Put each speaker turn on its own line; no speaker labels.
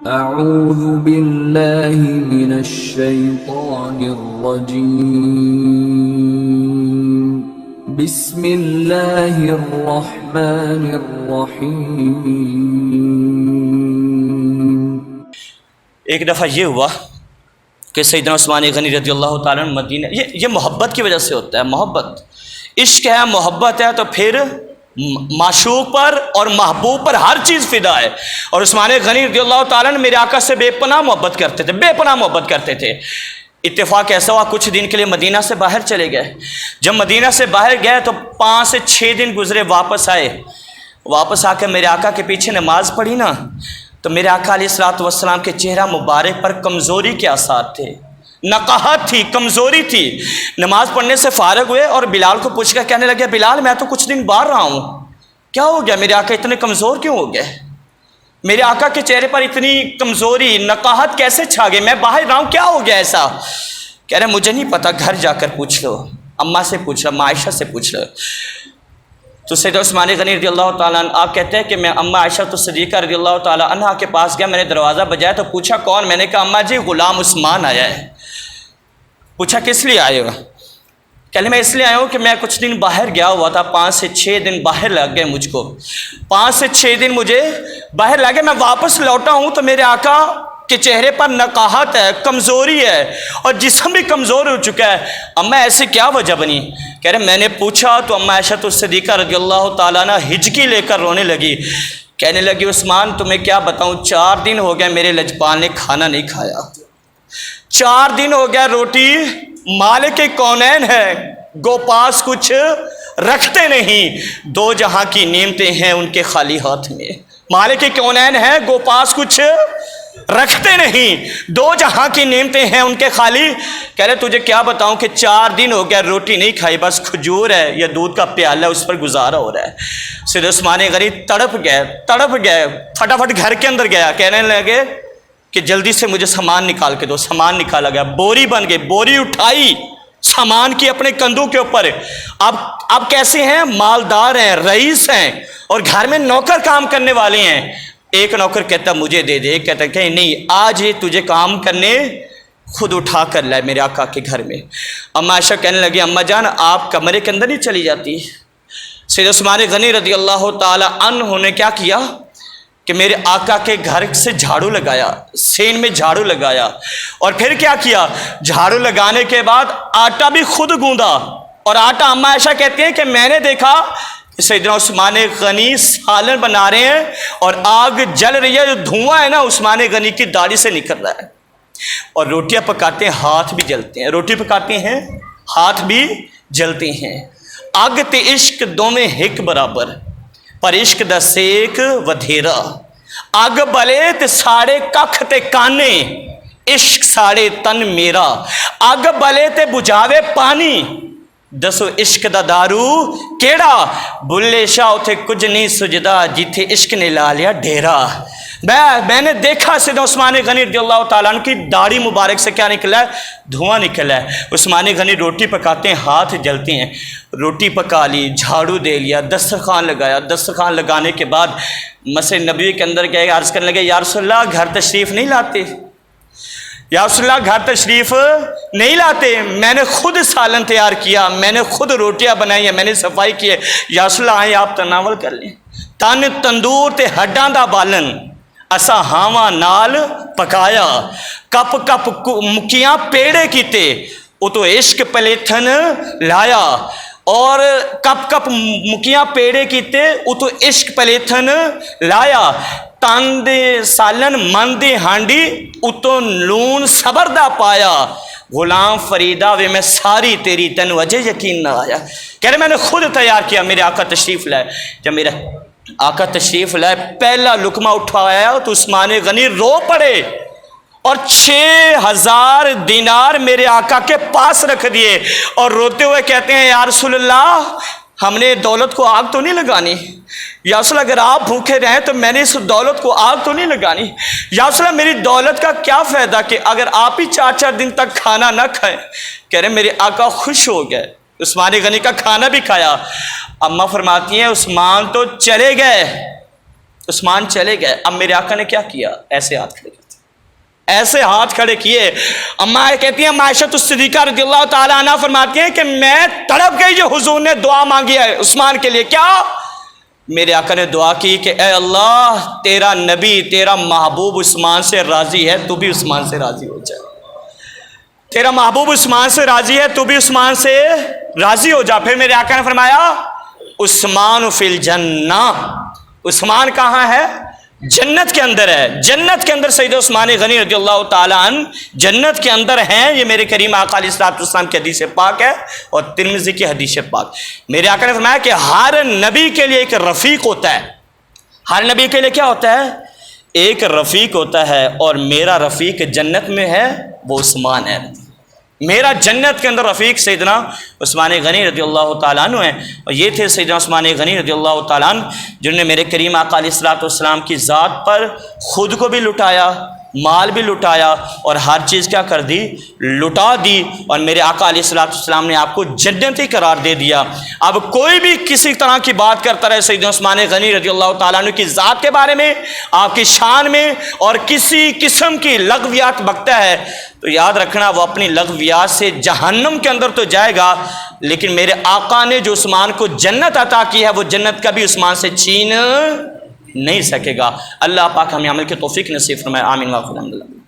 اعوذ باللہ من الشیطان الرجیم بسم اللہ الرحمن الرحیم۔
ایک دفعہ یہ ہوا کہ سیدنا عثمان غنی رضی اللہ تعالیٰ عنہ مدینہ، یہ محبت کی وجہ سے ہوتا ہے۔ محبت، عشق ہے، محبت ہے تو پھر معشوق پر اور محبوب پر ہر چیز فدا ہے۔ اور عثمان غنی رضی اللہ تعالیٰ عنہ میرے آقا سے بے پناہ محبت کرتے تھے، بے پناہ محبت کرتے تھے۔ اتفاق ایسا ہوا کچھ دن کے لیے مدینہ سے باہر چلے گئے۔ جب مدینہ سے باہر گئے تو 5 سے 6 دن گزرے، واپس آئے۔ واپس آ کے میرے آقا کے پیچھے نماز پڑھی نا، تو میرے آقا علیہ الصلوۃ والسلام کے چہرہ مبارک پر کمزوری کے آثار تھے، نقاہت تھی، کمزوری تھی۔ نماز پڑھنے سے فارغ ہوئے اور بلال کو پوچھ کر کہنے لگے، بلال میں تو کچھ دن باہر رہا ہوں، کیا ہو گیا؟ میرے آقا اتنے کمزور کیوں ہو گئے؟ میرے آقا کے چہرے پر اتنی کمزوری، نقاہت کیسے چھا گئی؟ میں باہر رہا ہوں، کیا ہو گیا ایسا؟ کہہ رہے مجھے نہیں پتا، گھر جا کر پوچھ لو، اماں سے پوچھ لو، عائشہ سے پوچھ لو۔ تو سیدنا عثمان غنی رضی اللہ تعالیٰ عنہ آپ کہتے ہیں کہ میں اماں عائشہ صدیقہ رضی اللہ تعالیٰ عنہ کے پاس گیا، میں نے دروازہ بجایا تو پوچھا کون؟ میں نے کہا اماں جی غلام عثمان آیا ہے۔ پوچھا کس لیے آئے ہو؟ کہنے میں اس لیے آیا ہوں کہ میں کچھ دن باہر گیا ہوا تھا، 5 سے 6 دن باہر لگ گئے مجھ کو، 5 سے 6 دن مجھے باہر لگے، میں واپس لوٹا ہوں تو میرے آقا کے چہرے پر نقاہت ہے، کمزوری ہے اور جسم بھی کمزور ہو چکا ہے۔ اماں ایسے کیا وجہ بنی؟ کہہ رہے میں نے پوچھا تو اماں عائشہ صدیقہ رضی اللہ تعالیٰ عنہ ہجکی لے کر رونے لگی، کہنے لگی عثمان تمہیں کیا بتاؤں، 4 دن ہو گئے میرے لجپال نے کھانا نہیں کھایا، 4 دن ہو گیا روٹی مالک کونین ہے، گو پاس کچھ رکھتے نہیں، 2 جہاں کی نعمتیں ہیں ان کے خالی ہاتھ میں۔ مالک کونین ہے، گو پاس کچھ رکھتے نہیں، 2 جہاں کی نعمتیں ہیں ان کے خالی۔ کہہ رہے تجھے کیا بتاؤں کہ 4 دن ہو گیا روٹی نہیں کھائی، بس کھجور ہے یا دودھ کا پیالہ اس پر گزارا ہو رہا ہے۔ سیدنا عثمان غنی تڑپ گئے، فٹافٹ گھر کے اندر گیا، کہنے لگے کہ جلدی سے مجھے سامان نکال کے دو۔ سامان نکالا گیا، بوری بن گئی، بوری اٹھائی سامان کی اپنے کندھوں کے اوپر۔ اب کیسے ہیں؟ مالدار ہیں، رئیس ہیں اور گھر میں نوکر کام کرنے والے ہیں۔ ایک نوکر کہتا مجھے دے دے، ایک کہتا کہ نہیں آج یہ تجھے کام کرنے خود اٹھا کر لائے میرے آقا کے گھر میں۔ اماں عائشہ کہنے لگی اماں جان آپ کمرے کے اندر نہیں چلی جاتی؟ سیدنا عثمان غنی رضی اللہ تعالی عنہ نے کیا کیا کہ میرے آقا کے گھر سے جھاڑو لگایا، سین میں جھاڑو لگایا اور پھر کیا کیا، جھاڑو لگانے کے بعد آٹا بھی خود گوندا۔ اور آٹا اماں عائشہ کہتی ہیں کہ میں نے دیکھا کہ سیدنا عثمان غنی سالن بنا رہے ہیں اور آگ جل رہی ہے، جو دھواں ہے نا عثمان غنی کی داڑھی سے نکل رہا ہے، اور روٹیاں پکاتے ہیں ہاتھ بھی جلتے ہیں، روٹی پکاتے ہیں ہاتھ بھی جلتے ہیں۔ اگ تے عشق دوویں ہک برابر، پر عشق دا سیک ودھیرا، اگ بلے تے ساڑے ککھ تے کانے، عشق ساڑے تن میرا، اگ بلے تے بجھاوے پانی، دسو عشق دا دارو کیڑا، بلے شاہ اتھے کچھ نہیں سجدہ جتھے عشق نے لا لیا ڈیرا۔ میں نے دیکھا سیدنا عثمان غنی رضی اللہ تعالیٰ عنہ کی داڑھی مبارک سے کیا نکلا ہے؟ دھواں نکلا ہے۔ عثمان غنی روٹی پکاتے ہیں ہاتھ جلتے ہیں، روٹی پکا لی، جھاڑو دے لیا، دسترخوان لگایا، دسترخوان لگانے کے بعد مسجد نبوی کے اندر گئے، عرض کرنے لگے یا رسول اللہ گھر تشریف نہیں لاتے؟ یا رسول اللہ گھر تشریف نہیں لاتے، میں نے خود سالن تیار کیا، میں نے خود روٹیاں بنائی ہیں، میں نے صفائی کی ہے، یا رسول اللہ آئیں آپ تناول کر لیں۔ تن تندور تے ہڈاں دا بالن اسا ہاواں نال پکایا، کپ کپ مکیاں پیڑے کیتے او تو عشق پلیتھن لایا، اور کپ کپ مکیاں پیڑے کیتے او تو عشق پلیتھن لایا، تان دے سالن من دے ہانڈی اتوں لون صبر دا پایا، غلام فریدا وے میں ساری تیری تین وجہ یقین نہ آیا۔ کہہ رہے میں نے خود تیار کیا، میرے آقا تشریف لائے، جب میرے آقا تشریف لائے پہلا لقمہ اٹھایا تو عثمان غنی رو پڑے اور 6000 دینار میرے آقا کے پاس رکھ دیے اور روتے ہوئے کہتے ہیں یا رسول اللہ ہم نے دولت کو آگ تو نہیں لگانی، یا رسول اللہ اگر آپ بھوکے رہیں تو میں نے اس دولت کو آگ تو نہیں لگانی، یا رسول اللہ میری دولت کا کیا فائدہ کہ اگر آپ ہی 4 دن تک کھانا نہ کھائیں۔ کہہ رہے میرے آقا خوش ہو گئے، عثمان غنی کا کھانا بھی کھایا۔ اماں فرماتی ہیں عثمان تو چلے گئے عثمان چلے گئے. اب میرے آقا نے کیا کیا؟ ایسے ہاتھ کھڑے کیے، ایسے ہاتھ کھڑے کیے. اما کہتی ہیں عائشہ الصدیقہ رضی اللہ تعالیٰ عنہ فرماتی ہیں کہ میں تڑپ گئی جو حضور نے دعا مانگی ہے عثمان کے لیے. کیا؟ میرے آقا نے دعا کی کہ اے اللہ تیرا نبی تیرا محبوب عثمان سے راضی ہے، تو بھی عثمان سے راضی ہو جائے. تیرا محبوب عثمان سے راضی ہے، تو بھی عثمان سے راضی ہو جا. پھر میرے آقا نے فرمایا عثمان فی الجنہ، عثمان کہاں ہے؟ جنت کے اندر ہے. جنت کے اندر سیدنا عثمان غنی رضی اللہ تعالیٰ عنہ جنت کے اندر ہیں. یہ میرے کریم آقا علیہ السلام کی حدیث پاک ہے اور ترمذی کی حدیث پاک. میرے آقا نے فرمایا کہ ہر نبی کے لیے ایک رفیق ہوتا ہے. ہر نبی کے لیے کیا ہوتا ہے؟ ایک رفیق ہوتا ہے، اور میرا رفیق جنت میں ہے وہ عثمان ہے. میرا جنت کے اندر رفیق سیدنا عثمان غنی رضی اللہ تعالیٰ عنہ ہیں. اور یہ تھے سیدنا عثمان غنی رضی اللہ تعالیٰ عنہ جنہوں نے میرے کریم آقا علیہ السلام کی ذات پر خود کو بھی لٹایا، مال بھی لٹایا، اور ہر چیز کیا کر دی؟ لٹا دی. اور میرے آقا علیہ السلام نے آپ کو جنتی قرار دے دیا. اب کوئی بھی کسی طرح کی بات کرتا رہے سیدنا عثمان غنی رضی اللہ تعالیٰ عنہ کی ذات کے بارے میں، آپ کی شان میں، اور کسی قسم کی لغویات بکتا ہے، تو یاد رکھنا وہ اپنی لغویات سے جہنم کے اندر تو جائے گا، لیکن میرے آقا نے جو عثمان کو جنت عطا کی ہے وہ جنت کبھی عثمان سے چھین نہیں سکے گا. اللہ پاک ہمیں عمل کی توفیق نصیب فرمائے. آمین. الحمد للہ.